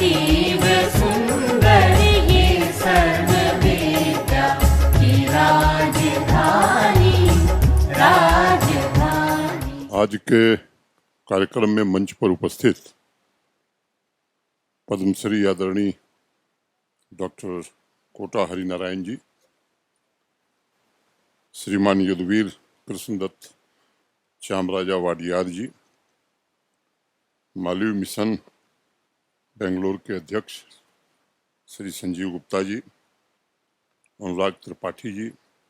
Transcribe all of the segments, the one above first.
शिव सुंदर ये सर्व विद्या की राजधानी राजधानी। आज के कार्यक्रम में मंच पर उपस्थित पद्मश्री आदरणीय डॉक्टर कोटा हरिनारायण जी, श्रीमान यदुवीर कृष्णदत्त चामराजा वाडियार जी, मालवीय मिशन बेंगलोर के अध्यक्ष श्री संजीव गुप्ता जी, अनुराग त्रिपाठी जी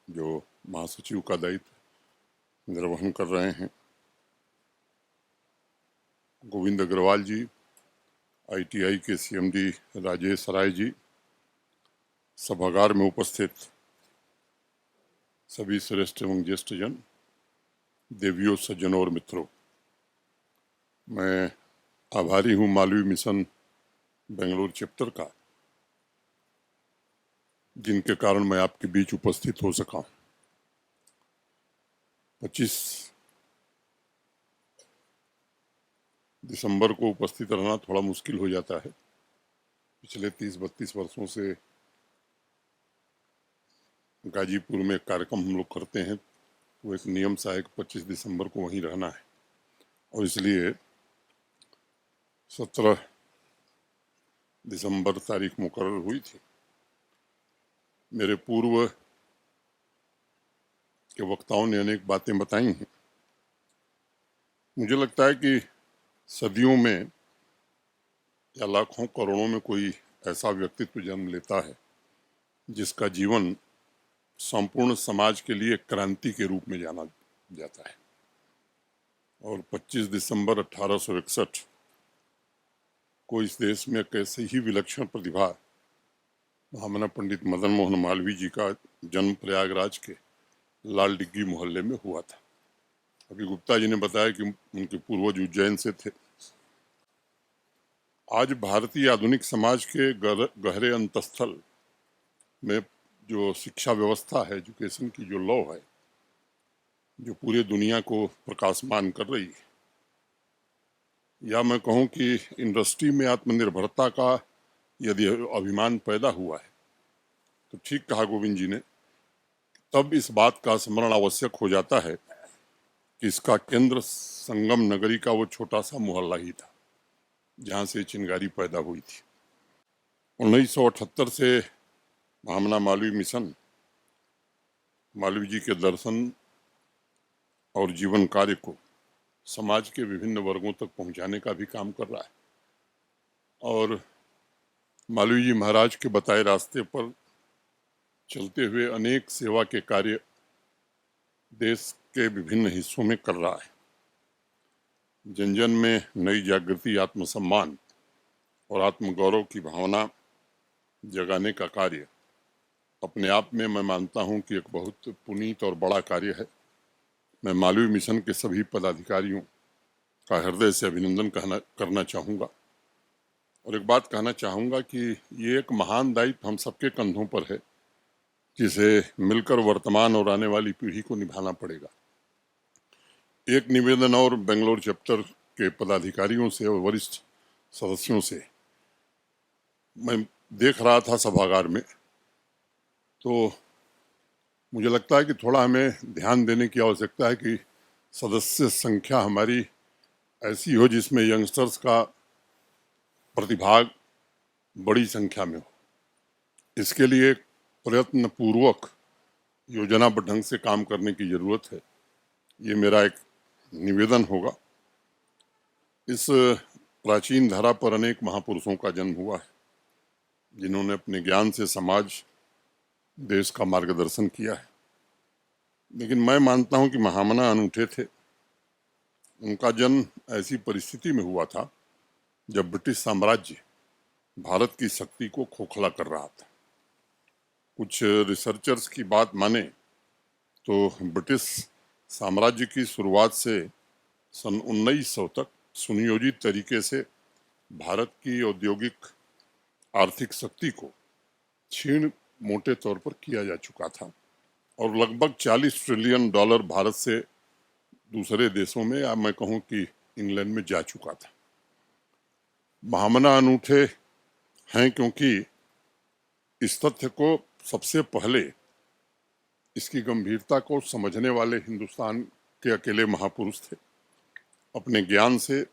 जो महासचिव का दायित्व निर्वहन कर रहे हैं, गोविंद अग्रवाल जी, ITI के CMD राजेश राय जी, सभागार में उपस्थित सभी श्रेष्ठ एवं ज्येष्ठ जन, देवियों, सज्जनों और मित्रों, मैं आभारी हूँ मालवीय मिशन बेंगलोर चैप्टर का, जिनके कारण मैं आपके बीच उपस्थित हो सका। 25 दिसंबर को उपस्थित रहना थोड़ा मुश्किल हो जाता है। पिछले 30-32 वर्षों से गाजीपुर में एक कार्यक्रम हम लोग करते हैं, वो एक नियम सा है कि 25 दिसंबर को वहीं रहना है, और इसलिए 17 दिसंबर तारीख मुकर्रर हुई थी। मेरे पूर्व के वक्ताओं ने अनेक बातें बताई हैं। मुझे लगता है कि सदियों में या लाखों करोड़ों में कोई ऐसा व्यक्तित्व जन्म लेता है जिसका जीवन संपूर्ण समाज के लिए क्रांति के रूप में जाना जाता है। और 25 दिसंबर 1861 को इस देश में कैसे ही विलक्षण प्रतिभा महामना पंडित मदन मोहन मालवीय जी का जन्म प्रयागराज के लाल डिग्गी मोहल्ले में हुआ था। अभी गुप्ता जी ने बताया कि उनके पूर्वज उज्जैन से थे। आज भारतीय आधुनिक समाज के गहरे अंतस्थल में जो शिक्षा व्यवस्था है, एजुकेशन की जो लौ है, जो पूरे दुनिया को प्रकाशमान कर रही है, या मैं कहूँ कि इंडस्ट्री में आत्मनिर्भरता का यदि अभिमान पैदा हुआ है, तो ठीक कहा गोविंद जी ने, तब इस बात का स्मरण आवश्यक हो जाता है कि इसका केंद्र संगम नगरी का वो छोटा सा मोहल्ला ही था जहाँ से चिंगारी पैदा हुई थी। 1978 से महामना मालवीय मिशन मालवीय जी के दर्शन और जीवन कार्य को समाज के विभिन्न वर्गों तक पहुंचाने का भी काम कर रहा है, और मालवीय जी महाराज के बताए रास्ते पर चलते हुए अनेक सेवा के कार्य देश के विभिन्न हिस्सों में कर रहा है। जन जन में नई जागृति, आत्मसम्मान और आत्मगौरव की भावना जगाने का कार्य अपने आप में मैं मानता हूं कि एक बहुत पुनीत और बड़ा कार्य है। मैं मालवीय मिशन के सभी पदाधिकारियों का हृदय से अभिनंदन करना चाहूँगा, और एक बात कहना चाहूँगा कि ये एक महान दायित्व हम सबके कंधों पर है, जिसे मिलकर वर्तमान और आने वाली पीढ़ी को निभाना पड़ेगा। एक निवेदन और बेंगलोर चैप्टर के पदाधिकारियों से और वरिष्ठ सदस्यों से मैं देख रहा था सभागार में, तो मुझे लगता है कि थोड़ा हमें ध्यान देने की आवश्यकता है कि सदस्य संख्या हमारी ऐसी हो जिसमें यंगस्टर्स का प्रतिभाग बड़ी संख्या में हो। इसके लिए प्रयत्न पूर्वक योजनाबद्ध ढंग से काम करने की जरूरत है। ये मेरा एक निवेदन होगा। इस प्राचीन धरा पर अनेक महापुरुषों का जन्म हुआ है, जिन्होंने अपने ज्ञान से समाज, देश का मार्गदर्शन किया है। लेकिन मैं मानता हूं कि महामना अनूठे थे। उनका जन्म ऐसी परिस्थिति में हुआ था जब ब्रिटिश साम्राज्य भारत की शक्ति को खोखला कर रहा था। कुछ रिसर्चर्स की बात माने तो ब्रिटिश साम्राज्य की शुरुआत से सन 1900 तक सुनियोजित तरीके से भारत की औद्योगिक आर्थिक शक्ति को छीन मोटे तौर पर किया जा चुका था, और लगभग $40 ट्रिलियन भारत से दूसरे देशों में, या मैं कहूँ कि इंग्लैंड में जा चुका था। महामना अनूठे हैं, क्योंकि इस तथ्य को सबसे पहले इसकी गंभीरता को समझने वाले हिंदुस्तान के अकेले महापुरुष थे। अपने ज्ञान से,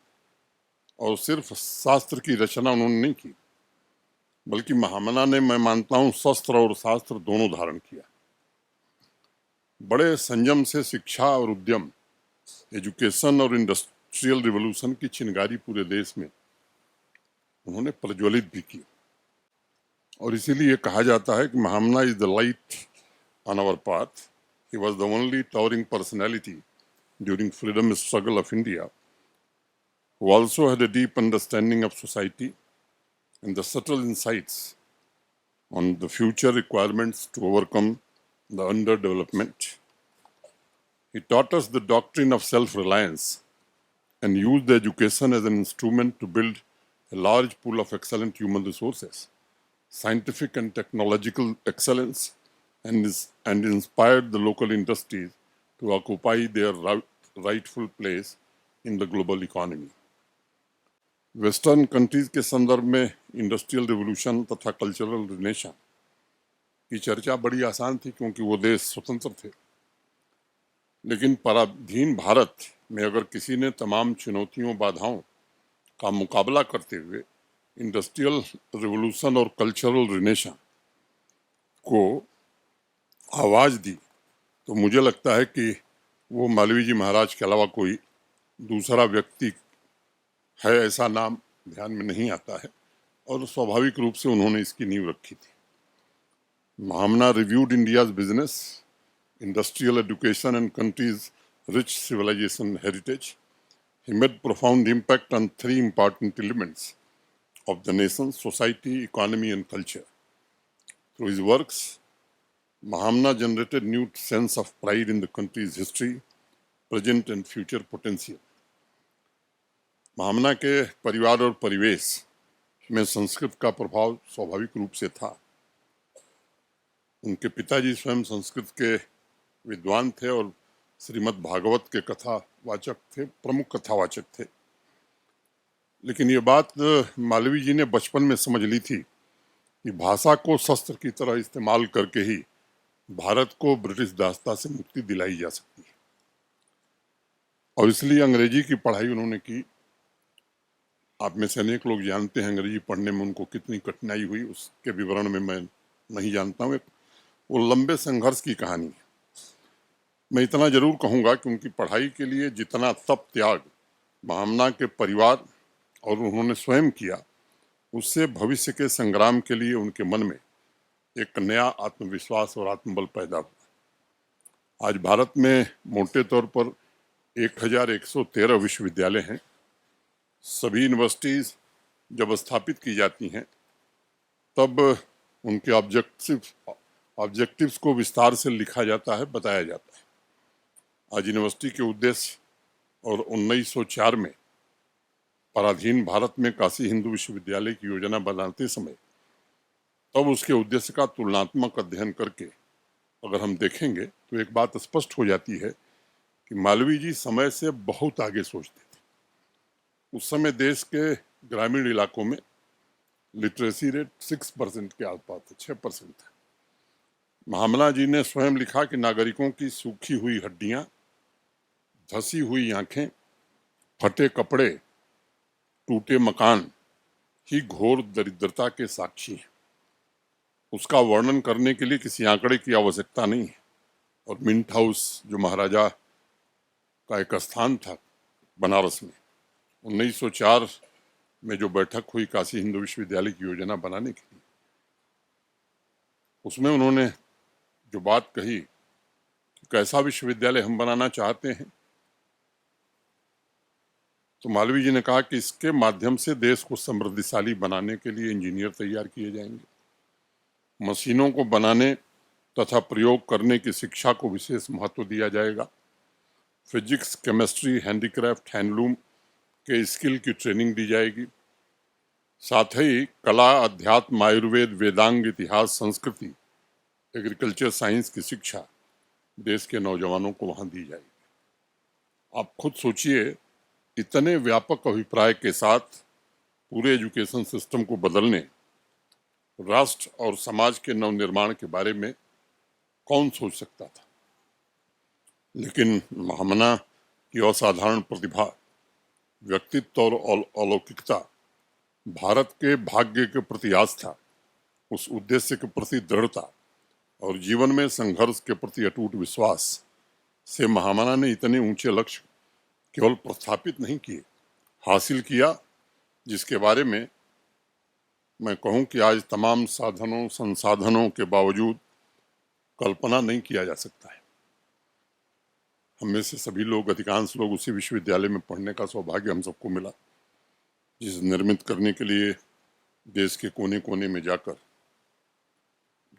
और सिर्फ शास्त्र की रचना उन्होंने नहीं की, बल्कि महामना ने, मैं मानता हूं, शस्त्र और शास्त्र दोनों धारण किया। बड़े संयम से शिक्षा और उद्यम, एजुकेशन और इंडस्ट्रियल रिवॉल्यूशन की चिंगारी पूरे देश में उन्होंने प्रज्वलित भी की। और इसीलिए कहा जाता है कि Mahamana is the light on our path. He was the only towering personality during freedom struggle of India, who also had a deep understanding of society and the subtle insights on the future requirements to overcome the underdevelopment. He taught us the doctrine of self-reliance and used education as an instrument to build a large pool of excellent human resources, scientific and technological excellence, and inspired the local industries to occupy their rightful place in the global economy. Western countries के संदर्भ में industrial revolution तथा cultural रिनेशन की चर्चा बड़ी आसान थी, क्योंकि वो देश स्वतंत्र थे। लेकिन पराधीन भारत में अगर किसी ने तमाम चुनौतियों, बाधाओं का मुकाबला करते हुए इंडस्ट्रियल रिवोल्यूशन और कल्चरल रिनेशन को आवाज़ दी, तो मुझे लगता है कि वो मालवीय जी महाराज के अलावा कोई दूसरा व्यक्ति है, ऐसा नाम ध्यान में नहीं आता है। और स्वाभाविक रूप से उन्होंने इसकी नींव रखी थी। Mahamana reviewed India's business, industrial education and countries rich civilization heritage. He made profound impact on 3 important elements of the nation: society, economy and culture. Through his works, Mahamna generated new sense of pride in the country's history, present and future potential. महामना के परिवार और परिवेश में संस्कृत का प्रभाव स्वाभाविक रूप से था। उनके पिताजी स्वयं संस्कृत के विद्वान थे और श्रीमद् भागवत के कथावाचक थे, प्रमुख कथावाचक थे। लेकिन ये बात मालवीय जी ने बचपन में समझ ली थी कि भाषा को शस्त्र की तरह इस्तेमाल करके ही भारत को ब्रिटिश दासता से मुक्ति दिलाई जा सकती है। और इसलिए अंग्रेजी की पढ़ाई उन्होंने की। आप में से अनेक लोग जानते हैं अंग्रेजी पढ़ने में उनको कितनी कठिनाई हुई, उसके विवरण में मैं नहीं जानता हूँ। वो लंबे संघर्ष की कहानी है। मैं इतना जरूर कहूँगा कि उनकी पढ़ाई के लिए जितना तप त्याग महामना के परिवार और उन्होंने स्वयं किया, उससे भविष्य के संग्राम के लिए उनके मन में एक नया आत्मविश्वास और आत्मबल पैदा हुआ। आज भारत में मोटे तौर पर 1113 विश्वविद्यालय हैं। सभी यूनिवर्सिटीज जब स्थापित की जाती हैं तब उनके ऑब्जेक्टिव्स को विस्तार से लिखा जाता है, बताया जाता है। आज यूनिवर्सिटी के उद्देश्य और 1904 में पराधीन भारत में काशी हिंदू विश्वविद्यालय की योजना बनाते समय तब उसके उद्देश्य का तुलनात्मक अध्ययन करके अगर हम देखेंगे तो एक बात स्पष्ट हो जाती है कि मालवीय जी समय से बहुत आगे सोचते थे। उस समय देश के ग्रामीण इलाकों में लिटरेसी रेट 6% के आसपास था, 6% था। महामना जी ने स्वयं लिखा कि नागरिकों की सूखी हुई हड्डियां, धसी हुई आंखें, फटे कपड़े, टूटे मकान ही घोर दरिद्रता के साक्षी हैं। उसका वर्णन करने के लिए किसी आंकड़े की आवश्यकता नहीं है। और मिंट हाउस, जो महाराजा का एक स्थान था बनारस में, 1904 में जो बैठक हुई काशी हिंदू विश्वविद्यालय की योजना बनाने के लिए, उसमें उन्होंने जो बात कही कि कैसा विश्वविद्यालय हम बनाना चाहते हैं, तो मालवीय जी ने कहा कि इसके माध्यम से देश को समृद्धिशाली बनाने के लिए इंजीनियर तैयार किए जाएंगे, मशीनों को बनाने तथा प्रयोग करने की शिक्षा को विशेष महत्व दिया जाएगा, फिजिक्स, केमिस्ट्री, हैंडीक्राफ्ट, हैंडलूम के स्किल की ट्रेनिंग दी जाएगी, साथ ही कला, अध्यात्म, आयुर्वेद, वेदांग, इतिहास, संस्कृति, एग्रीकल्चर साइंस की शिक्षा देश के नौजवानों को वहां दी जाएगी। आप खुद सोचिए, इतने व्यापक अभिप्राय के साथ पूरे एजुकेशन सिस्टम को बदलने राष्ट्र और समाज के नवनिर्माण के बारे में कौन सोच सकता था। लेकिन महामना की असाधारण प्रतिभा, व्यक्तित्व और अलौकिकता, भारत के भाग्य के प्रति आस्था, उस उद्देश्य के प्रति दृढ़ता और जीवन में संघर्ष के प्रति अटूट विश्वास से महामना ने इतने ऊंचे लक्ष्य केवल प्रस्थापित नहीं किए, हासिल किया, जिसके बारे में मैं कहूं कि आज तमाम साधनों संसाधनों के बावजूद कल्पना नहीं किया जा सकता है। हम में से सभी लोग, अधिकांश लोग उसी विश्वविद्यालय में पढ़ने का सौभाग्य हम सबको मिला, जिस निर्मित करने के लिए देश के कोने कोने में जाकर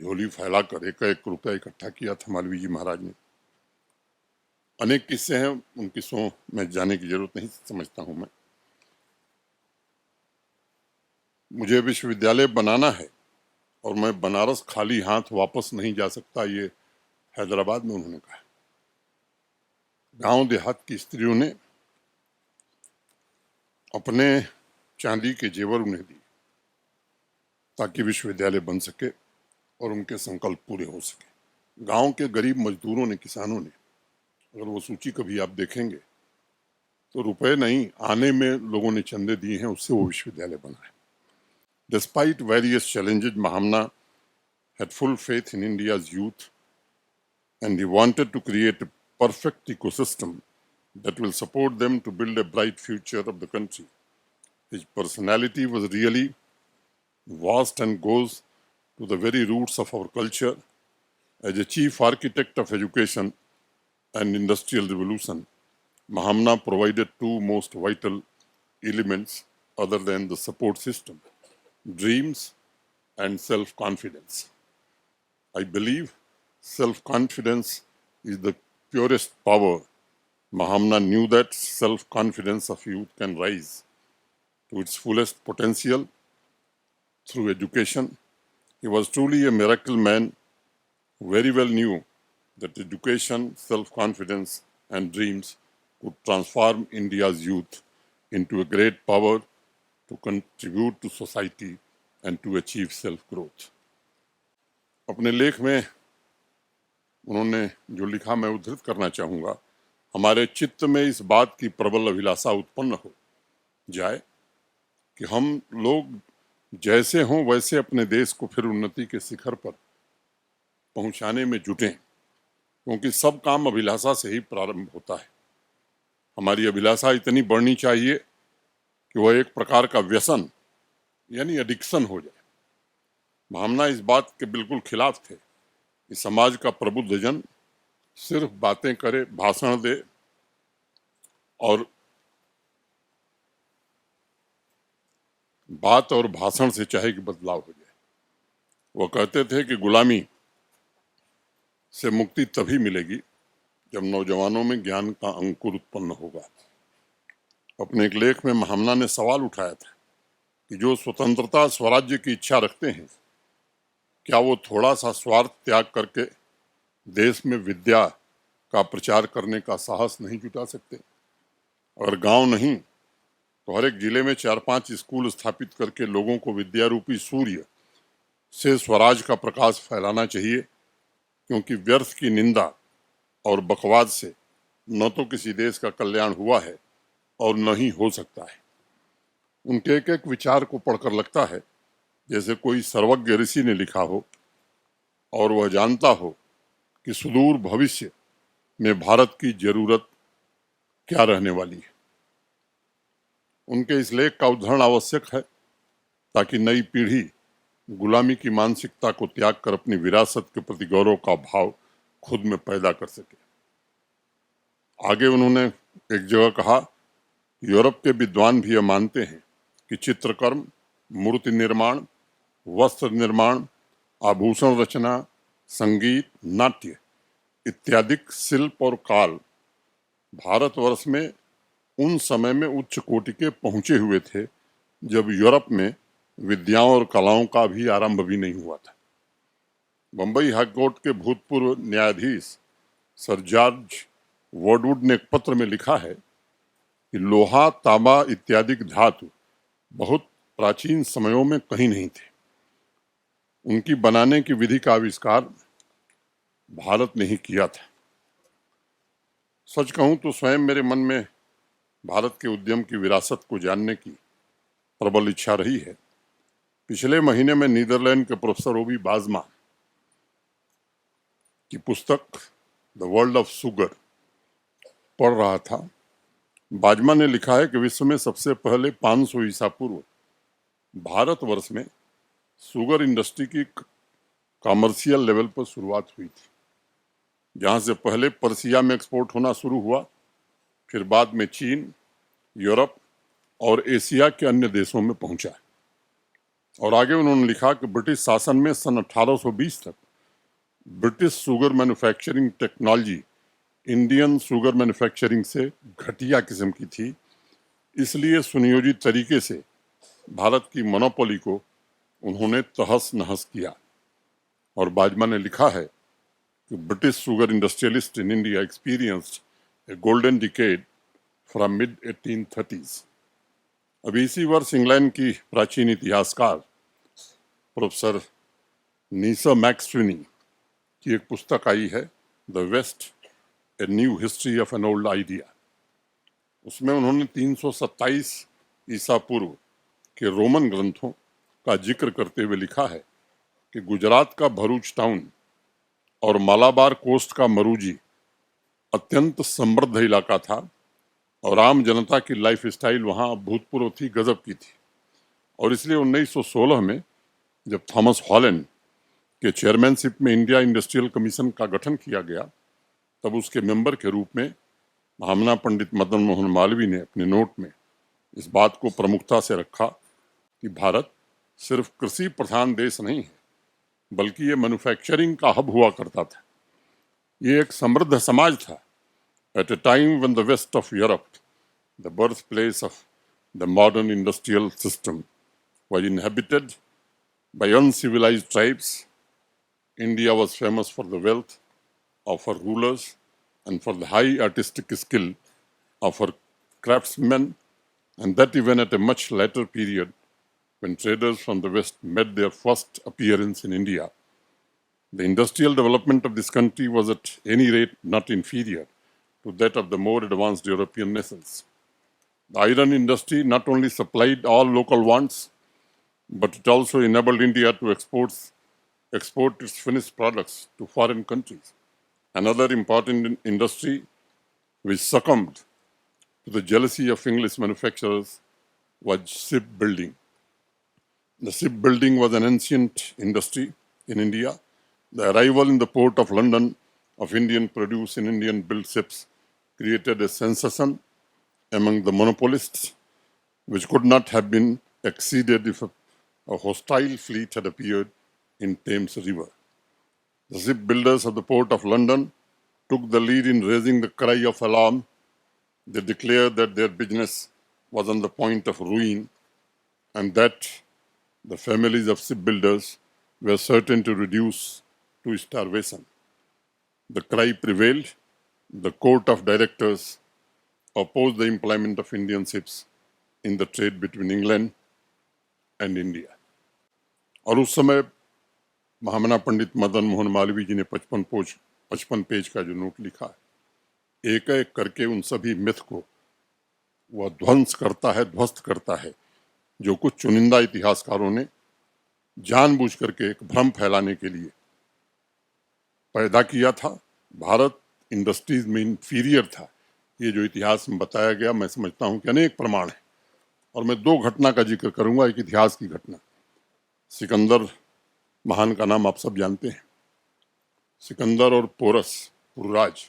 झोली फैलाकर एक एक रुपया इकट्ठा किया था मालवीय जी महाराज ने। अनेक किस्से हैं, उन किस्सों में जाने की जरूरत नहीं समझता हूं मैं। मुझे विश्वविद्यालय बनाना है और मैं बनारस खाली हाथ वापस नहीं जा सकता, ये हैदराबाद में उन्होंने कहा। गांव देहात की स्त्रियों ने अपने चांदी के जेवर उन्हें दिए ताकि विश्वविद्यालय बन सके और उनके संकल्प पूरे हो सके। गांव के गरीब मजदूरों ने, किसानों ने, अगर वो सूची कभी आप देखेंगे तो रुपए नहीं आने में लोगों ने चंदे दिए हैं, उससे वो विश्वविद्यालय बना है। Despite various challenges, Mahamna had full faith in India's youth, and he wanted to create a perfect ecosystem that will support them to build a bright future of the country. His personality was really vast and goes to the very roots of our culture. As a chief architect of education and industrial revolution, Mahamna provided two most vital elements other than the support system: dreams and self-confidence. I believe self-confidence is the purest power. Mahamna knew that self-confidence of youth can rise to its fullest potential through education. He was truly a miracle man who very well knew that education, self-confidence, and dreams could transform India's youth into a great power to contribute to society and to achieve self-growth. अपने लेख में उन्होंने जो लिखा मैं उद्धृत करना चाहूँगा। हमारे चित्त में इस बात की प्रबल अभिलाषा उत्पन्न हो जाए कि हम लोग जैसे हों वैसे अपने देश को फिर उन्नति के शिखर पर पहुंचाने में जुटें, क्योंकि सब काम अभिलाषा से ही प्रारंभ होता है। हमारी अभिलाषा इतनी बढ़नी चाहिए कि वह एक प्रकार का व्यसन यानी एडिक्शन हो जाए। महामना इस बात के बिल्कुल खिलाफ थे कि समाज का प्रबुद्ध जन सिर्फ बातें करे, भाषण दे और बात और भाषण से चाहे कि बदलाव हो जाए। वह कहते थे कि गुलामी से मुक्ति तभी मिलेगी जब नौजवानों में ज्ञान का अंकुर उत्पन्न होगा। अपने एक लेख में महामना ने सवाल उठाया था कि जो स्वतंत्रता स्वराज्य की इच्छा रखते हैं, क्या वो थोड़ा सा स्वार्थ त्याग करके देश में विद्या का प्रचार करने का साहस नहीं जुटा सकते? अगर गांव नहीं तो हर एक जिले में 4-5 स्कूल स्थापित करके लोगों को विद्या रूपी सूर्य से स्वराज का प्रकाश फैलाना चाहिए, क्योंकि व्यर्थ की निंदा और बकवाद से न तो किसी देश का कल्याण हुआ है और न ही हो सकता है। उनके एक एक विचार को पढ़कर लगता है जैसे कोई सर्वज्ञ ऋषि ने लिखा हो और वह जानता हो कि सुदूर भविष्य में भारत की जरूरत क्या रहने वाली है। उनके इस लेख का उद्धरण आवश्यक है ताकि नई पीढ़ी गुलामी की मानसिकता को त्याग कर अपनी विरासत के प्रति गौरव का भाव खुद में पैदा कर सके। आगे उन्होंने एक जगह कहा, यूरोप के विद्वान भी यह मानते हैं कि चित्रकर्म, मूर्ति निर्माण, वस्त्र निर्माण, आभूषण रचना, संगीत, नाट्य इत्यादि शिल्प और काल भारतवर्ष में उन समय में उच्च कोटि के पहुंचे हुए थे जब यूरोप में विद्याओं और कलाओं का भी आरंभ भी नहीं हुआ था। बंबई हाईकोर्ट के भूतपूर्व न्यायाधीश सर जॉर्ज वुडवर्ड ने एक पत्र में लिखा है कि लोहा, तांबा इत्यादि धातु बहुत प्राचीन समयों में कहीं नहीं थे। उनकी बनाने की विधि का आविष्कार भारत ने ही किया था। सच कहूं तो स्वयं मेरे मन में भारत के उद्यम की विरासत को जानने की प्रबल इच्छा रही है। पिछले महीने में नीदरलैंड के प्रोफेसर ओबी बाजमा की पुस्तक द वर्ल्ड ऑफ शुगर पढ़ रहा था। बाजमा ने लिखा है कि विश्व में सबसे पहले 500 ईसा पूर्व भारतवर्ष में शुगर इंडस्ट्री की कमर्शियल लेवल पर शुरुआत हुई थी, जहां से पहले पर्सिया में एक्सपोर्ट होना शुरू हुआ, फिर बाद में चीन, यूरोप और एशिया के अन्य देशों में पहुंचा। और आगे उन्होंने लिखा कि ब्रिटिश शासन में सन 1820 तक British sugar manufacturing technology Indian sugar manufacturing से घटिया किस्म की थी, इसलिए सुनियोजित तरीके से भारत की मोनोपोली को उन्होंने तहस नहस किया। और बाजमा ने लिखा है कि British sugar industrialist in India experienced A golden decade from mid 1830s। अभी इसी वर्ष इंग्लैंड की प्राचीन इतिहासकार प्रोफेसर नीसा मैक्सविनी की एक पुस्तक आई है, the west a new history of an old idea. उसमें उन्होंने 327 ईसा पूर्व के रोमन ग्रंथों का जिक्र करते हुए लिखा है कि गुजरात का भरूच टाउन और मालाबार कोस्ट का मरूजी अत्यंत समृद्ध इलाका था और आम जनता की लाइफ स्टाइल वहाँ अभूतपूर्व थी, गजब की थी। और इसलिए 1916 में जब थॉमस हॉलैंड के चेयरमैनशिप में इंडिया इंडस्ट्रियल कमीशन का गठन किया गया, तब उसके मेंबर के रूप में महामना पंडित मदन मोहन मालवीय ने अपने नोट में इस बात को प्रमुखता से रखा कि भारत सिर्फ कृषि प्रधान देश नहीं है, बल्कि ये मैन्युफैक्चरिंग का हब हुआ करता था। ये एक समृद्ध समाज था। At a time when the west of Europe, the birth place of the modern industrial system, was inhabited by uncivilized tribes, India was famous for the wealth of her rulers and for the high artistic skill of her craftsmen, and that even at a much later period when traders from the West made their first appearance in India. The industrial development of this country was at any rate not inferior to that of the more advanced European nations. The iron industry not only supplied all local wants, but it also enabled India to export its finished products to foreign countries. Another important industry which succumbed to the jealousy of English manufacturers was shipbuilding. The shipbuilding was an ancient industry in India. The arrival in the port of London of Indian produce in Indian built ships created a sensation among the monopolists which could not have been exceeded if a hostile fleet had appeared in Thames River. The shipbuilders of the port of London took the lead in raising the cry of alarm. They declared that their business was on the point of ruin and that the families of shipbuilders were certain to reduce to starvation. The cry prevailed. The court of directors opposed the employment of Indian ships in the trade between England and India. और उस समय महामना पंडित मदन मोहन मालवीय जी ने 55 page का जो note लिखा है, एक एक करके उन सभी मिथ को वह ध्वस्त करता है जो कुछ चुनिंदा इतिहासकारों ने जानबूझ करके एक भ्रम फैलाने के लिए पैदा किया था। भारत इंडस्ट्रीज में इंफीरियर था, ये जो इतिहास में बताया गया, मैं समझता हूँ कि अनेक प्रमाण है। और मैं दो घटना का जिक्र करूंगा, एक इतिहास की घटना। सिकंदर महान का नाम आप सब जानते हैं। सिकंदर और पोरस पुरराज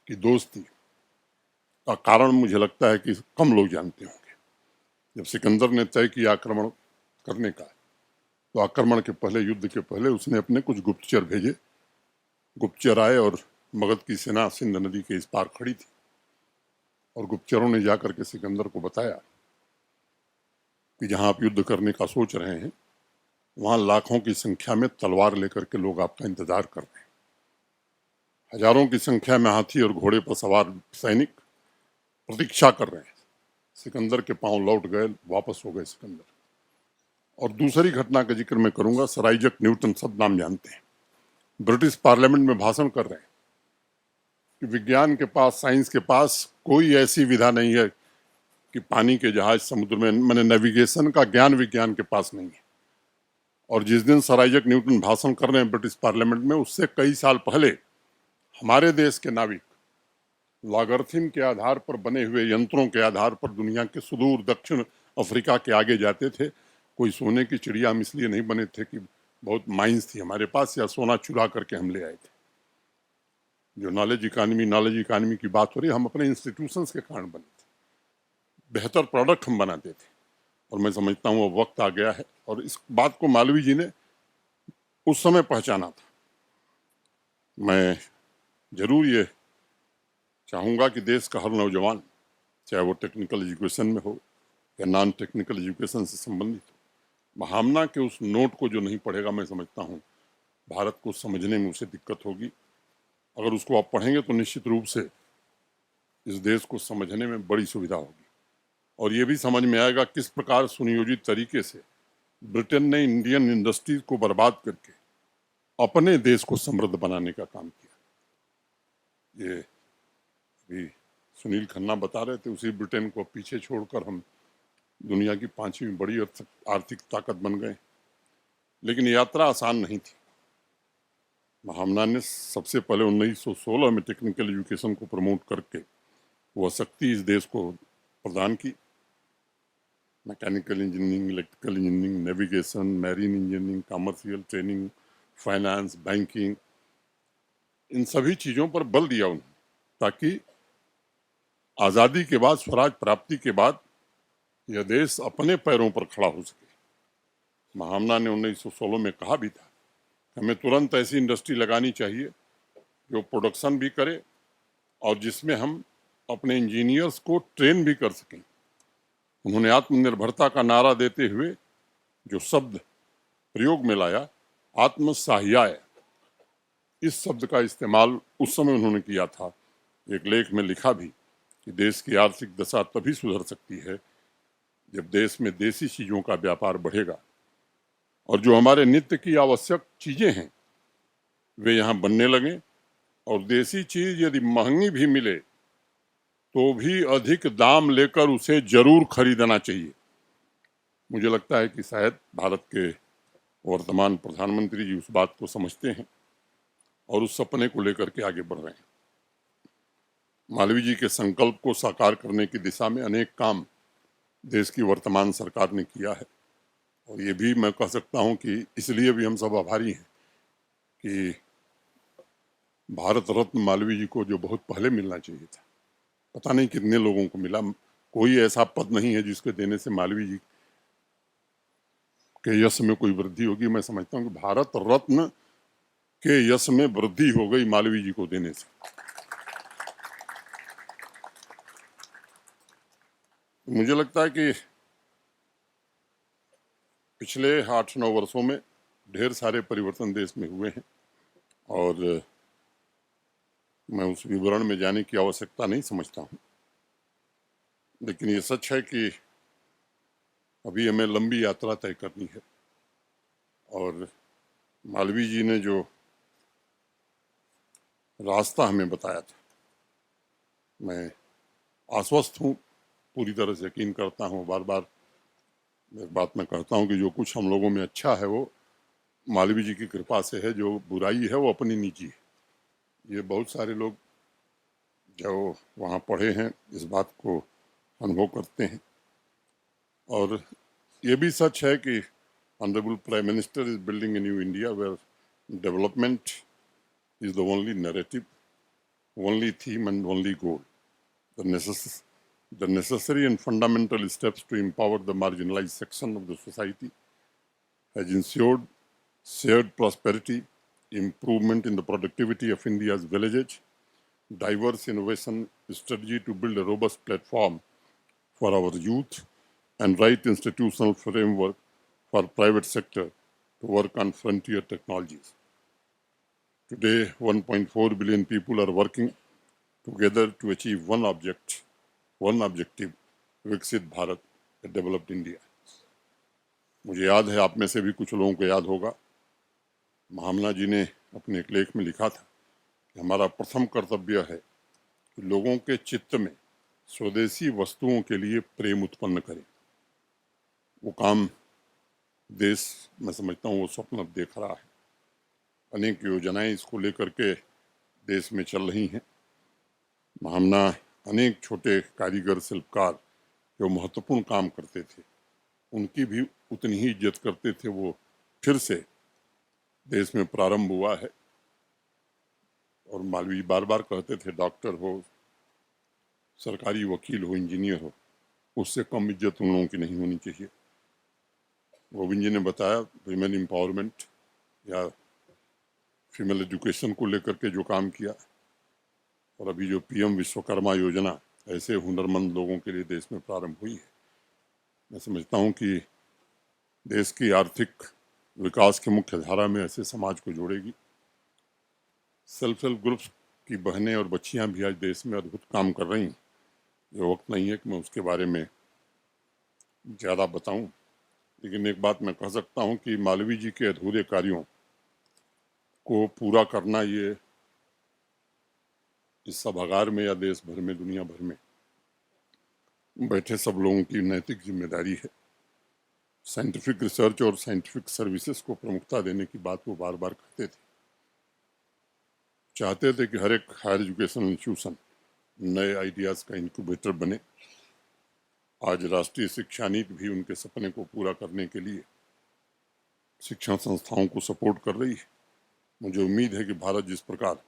की दोस्ती का कारण मुझे लगता है कि कम लोग जानते होंगे। जब सिकंदर ने तय किया आक्रमण करने का, तो आक्रमण के पहले, युद्ध के पहले, उसने अपने कुछ गुप्तचर भेजे। गुप्तचर आए और मगध की सेना सिंध नदी के इस पार खड़ी थी, और गुप्तचरों ने जाकर के सिकंदर को बताया कि जहां आप युद्ध करने का सोच रहे हैं, वहां लाखों की संख्या में तलवार लेकर के लोग आपका इंतजार कर रहे हैं। हजारों की संख्या में हाथी और घोड़े पर सवार सैनिक प्रतीक्षा कर रहे हैं। सिकंदर के पांव लौट गए, वापस हो गए सिकंदर। और दूसरी घटना का जिक्र मैं करूंगा, सर आइजैक न्यूटन, सब नाम जानते हैं, ब्रिटिश पार्लियामेंट में भाषण कर रहे हैं कि विज्ञान के पास, साइंस के पास कोई ऐसी विधा नहीं है कि पानी के जहाज समुद्र में, मैंने नेविगेशन का ज्ञान विज्ञान के पास नहीं है। और जिस दिन सर आइजैक न्यूटन भाषण कर रहे हैं ब्रिटिश पार्लियामेंट में, उससे कई साल पहले हमारे देश के नाविक लॉगरिथम के आधार पर बने हुए यंत्रों के आधार पर दुनिया के सुदूर दक्षिण अफ्रीका के आगे जाते थे। कोई सोने की चिड़िया हम इसलिए नहीं बने थे कि बहुत माइंस थी हमारे पास या सोना चुरा करके हम ले आए थे। जो नॉलेज इकानमी की बात हो रही है, हम अपने इंस्टीट्यूशंस के कारण बने थे, बेहतर प्रोडक्ट हम बनाते थे। और मैं समझता हूँ वो वक्त आ गया है और इस बात को मालवीय जी ने उस समय पहचाना था। मैं जरूर ये चाहूँगा कि देश का हर नौजवान, चाहे वो टेक्निकल एजुकेशन में हो या नॉन टेक्निकल एजुकेशन से संबंधित हो, भावना के उस नोट को जो नहीं पढ़ेगा, मैं समझता हूँ भारत को समझने में उसे दिक्कत होगी। अगर उसको आप पढ़ेंगे तो निश्चित रूप से इस देश को समझने में बड़ी सुविधा होगी और ये भी समझ में आएगा किस प्रकार सुनियोजित तरीके से ब्रिटेन ने इंडियन इंडस्ट्रीज को बर्बाद करके अपने देश को समृद्ध बनाने का काम किया। ये अभी सुनील खन्ना बता रहे थे, उसी ब्रिटेन को पीछे छोड़कर हम दुनिया की 5वीं बड़ी आर्थिक ताकत बन गए। लेकिन यात्रा आसान नहीं थी। महामना ने सबसे पहले 1916 में टेक्निकल एजुकेशन को प्रमोट करके वह शक्ति इस देश को प्रदान की। Mechanical engineering, electrical engineering, navigation, marine engineering, commercial training, finance, banking, इन सभी चीज़ों पर बल दिया उन्होंने ताकि आज़ादी के बाद, स्वराज प्राप्ति के बाद यह देश अपने पैरों पर खड़ा हो सके। महामना ने 1916 में कहा भी था, हमें तुरंत ऐसी इंडस्ट्री लगानी चाहिए जो प्रोडक्शन भी करे और जिसमें हम अपने इंजीनियर्स को ट्रेन भी कर सकें। उन्होंने आत्मनिर्भरता का नारा देते हुए जो शब्द प्रयोग में लाया, आत्मसहाय्याय, इस शब्द का इस्तेमाल उस समय उन्होंने किया था। एक लेख में लिखा भी कि देश की आर्थिक दशा तभी सुधर सकती है जब देश में देसी चीज़ों का व्यापार बढ़ेगा और जो हमारे नित्य की आवश्यक चीज़ें हैं वे यहाँ बनने लगें। और देसी चीज़ यदि महंगी भी मिले तो भी अधिक दाम लेकर उसे जरूर खरीदना चाहिए। मुझे लगता है कि शायद भारत के वर्तमान प्रधानमंत्री जी उस बात को समझते हैं और उस सपने को लेकर के आगे बढ़ रहे हैं। मालवीय जी के संकल्प को साकार करने की दिशा में अनेक काम देश की वर्तमान सरकार ने किया है और ये भी मैं कह सकता हूँ कि इसलिए भी हम सब आभारी हैं कि भारत रत्न मालवीय जी को जो बहुत पहले मिलना चाहिए था, पता नहीं कितने लोगों को मिला। कोई ऐसा पद नहीं है जिसके देने से मालवीय जी के यश में कोई वृद्धि होगी। मैं समझता हूँ कि भारत रत्न के यश में वृद्धि हो गई मालवीय जी को देने से। मुझे लगता है कि पिछले 8-9 वर्षों में ढेर सारे परिवर्तन देश में हुए हैं और मैं उस विवरण में जाने की आवश्यकता नहीं समझता हूँ। लेकिन ये सच है कि अभी हमें लंबी यात्रा तय करनी है और मालवीय जी ने जो रास्ता हमें बताया था, मैं आश्वस्त हूँ, पूरी तरह से यकीन करता हूँ। बार बार एक बात मैं कहता हूँ कि जो कुछ हम लोगों में अच्छा है वो मालवीय जी की कृपा से है, जो बुराई है वो अपनी निजी है। ये बहुत सारे लोग जो वहाँ पढ़े हैं इस बात को अनुभव करते हैं। और ये भी सच है कि honourable prime minister is building a new India where development is the only narrative, only theme and only goal. The necessary and fundamental steps to empower the marginalized section of the society has ensured shared prosperity, improvement in the productivity of India's villages, diverse innovation strategy to build a robust platform for our youth, and right institutional framework for private sector to work on frontier technologies. Today, 1.4 billion people are working together to achieve one objective, Viksit Bharat, a developed India. मुझे याद है, आप में से भी कुछ लोगों को याद होगा, महामना जी ने अपने एक लेख में लिखा था कि हमारा प्रथम कर्तव्य है कि लोगों के चित्त में स्वदेशी वस्तुओं के लिए प्रेम उत्पन्न करें। वो काम देश, मैं समझता हूँ, वो स्वप्न अब देख रहा है। अनेक योजनाएं इसको लेकर के देश में चल रही हैं। महामना अनेक छोटे कारीगर, शिल्पकार जो महत्वपूर्ण काम करते थे, उनकी भी उतनी ही इज्जत करते थे। वो फिर से देश में प्रारंभ हुआ है। और मालवीय बार बार कहते थे, डॉक्टर हो, सरकारी वकील हो, इंजीनियर हो, उससे कम इज्जत उन लोगों की नहीं होनी चाहिए। गोविंद जी ने बताया विमेन एम्पावरमेंट या फीमेल एजुकेशन को लेकर के जो काम किया, और अभी जो पीएम विश्वकर्मा योजना ऐसे हुनरमंद लोगों के लिए देश में प्रारंभ हुई है, मैं समझता हूँ कि देश की आर्थिक विकास के मुख्य धारा में ऐसे समाज को जोड़ेगी। सेल्फ हेल्प ग्रुप्स की बहनें और बच्चियां भी आज देश में अद्भुत काम कर रही हैं। ये वक्त नहीं है कि मैं उसके बारे में ज़्यादा बताऊं, लेकिन एक बात मैं कह सकता हूं कि मालवीय जी के अधूरे कार्यों को पूरा करना, ये इस सभागार में या देश भर में, दुनिया भर में बैठे सब लोगों की नैतिक जिम्मेदारी है। साइंटिफिक रिसर्च और साइंटिफिक सर्विसेज को प्रमुखता देने की बात वो बार बार कहते थे। चाहते थे कि हर एक हायर एजुकेशन इंस्टीट्यूशन नए आइडियाज़ का इंक्यूबेटर बने। आज राष्ट्रीय शिक्षा नीति भी उनके सपने को पूरा करने के लिए शिक्षण संस्थाओं को सपोर्ट कर रही है। मुझे उम्मीद है कि भारत जिस प्रकार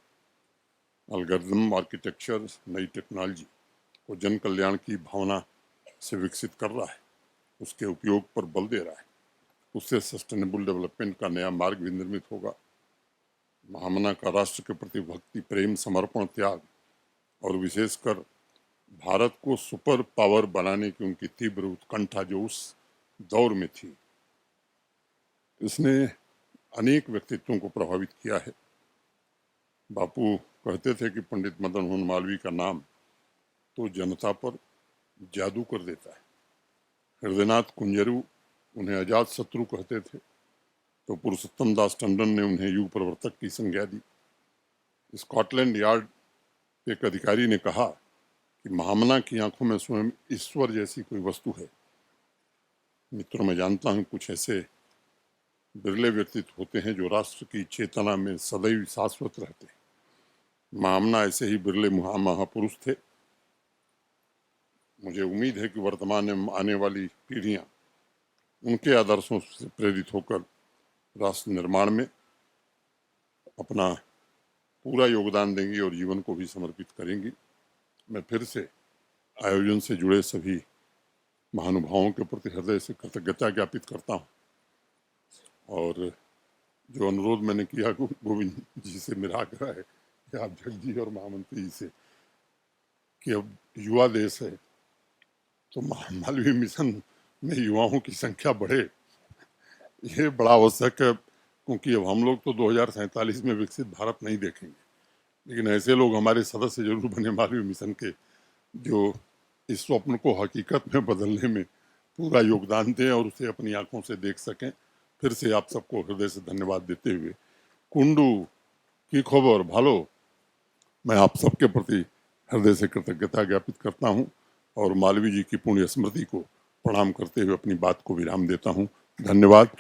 एल्गोरिथम आर्किटेक्चर, नई टेक्नोलॉजी को जन कल्याण की भावना से विकसित कर रहा है, उसके उपयोग पर बल दे रहा है, उससे सस्टेनेबल डेवलपमेंट का नया मार्ग भी निर्मित होगा। महामना का राष्ट्र के प्रति भक्ति, प्रेम, समर्पण, त्याग और विशेषकर भारत को सुपर पावर बनाने की उनकी तीव्र उत्कंठा जो उस दौर में थी, इसने अनेक व्यक्तित्वों को प्रभावित किया है। बापू कहते थे कि पंडित मदन मोहन मालवीय का नाम तो जनता पर जादू कर देता है। हृदयनाथ कुंजरू उन्हें अजात शत्रु कहते थे, तो पुरुषोत्तम दास टंडन ने उन्हें युग प्रवर्तक की संज्ञा दी। स्कॉटलैंड यार्ड एक अधिकारी ने कहा कि महामना की आंखों में स्वयं ईश्वर जैसी कोई वस्तु है। मित्रों, मैं जानता हूं कुछ ऐसे बिरले व्यक्तित्व होते हैं जो राष्ट्र की चेतना में सदैव शाश्वत रहते हैं। महामना ऐसे ही बिरले महापुरुष थे। मुझे उम्मीद है कि वर्तमान में आने वाली पीढ़ियां उनके आदर्शों से प्रेरित होकर राष्ट्र निर्माण में अपना पूरा योगदान देंगी और जीवन को भी समर्पित करेंगी। मैं फिर से आयोजन से जुड़े सभी महानुभावों के प्रति हृदय से कृतज्ञता ज्ञापित करता हूँ। और जो अनुरोध मैंने किया गोविंद जी से, मेरा आग्रह है कि आप जगजी और महामंत्री जी से कि अब युवा देश है, तो मालवीय मिशन में युवाओं की संख्या बढ़े, ये बड़ा आवश्यक है। क्योंकि अब हम लोग तो 2047 में विकसित भारत नहीं देखेंगे, लेकिन ऐसे लोग हमारे सदस्य जरूर बने मालवीय मिशन के, जो इस स्वप्न को हकीकत में बदलने में पूरा योगदान दें और उसे अपनी आंखों से देख सकें। फिर से आप सबको हृदय से धन्यवाद देते हुए, कुंडू की खबर भालो, मैं आप सबके प्रति हृदय से कृतज्ञता ज्ञापित करता हूं और मालवीय जी की पुण्य स्मृति को प्रणाम करते हुए अपनी बात को विराम देता हूं। धन्यवाद।